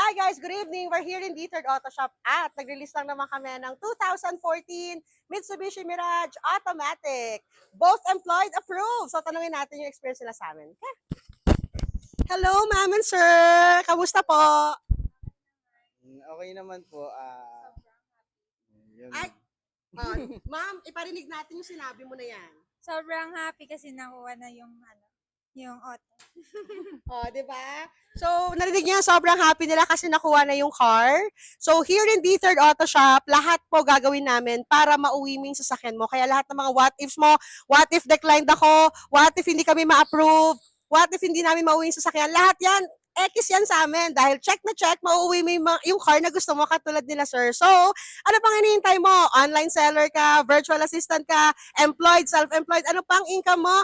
Hi guys, good evening. We're here in D3rd Auto Shop at nag-release lang naman kami ng 2014 Mitsubishi Mirage Automatic. Both employed approved. So tanungin natin yung experience nila sa amin. Okay? Hello ma'am and sir. Kamusta po? Okay naman po. Yun. Ay, ma'am, iparinig natin yung sinabi mo na yan. Sobrang happy kasi nakuha na yung auto. Di ba? So, narinig niyo, sobrang happy nila kasi nakuha na yung car. So, here in D3rd Auto Shop, lahat po gagawin namin para mauwi mo yung sasakyan mo. Kaya lahat ng mga what ifs mo, what if declined ako, what if hindi kami ma-approve, what if hindi namin mauwi yung sasakyan, lahat yan, X yan sa amin. Dahil check na check, mauuwi mo yung car na gusto mo katulad nila, sir. So, ano pang hinihintay mo? Online seller ka, virtual assistant ka, employed, self-employed, ano pang income mo?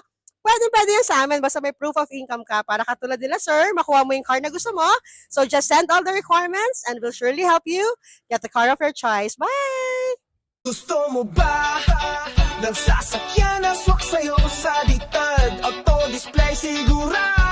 Pwede yan sa amin, basta may proof of income ka para katulad nila, sir, makuha mo yung car na gusto mo. So, just send all the requirements and we'll surely help you get the car of your choice. Bye! Gusto mo ba ng sasakyan na swak sa'yo sa ditad? Auto display sigurado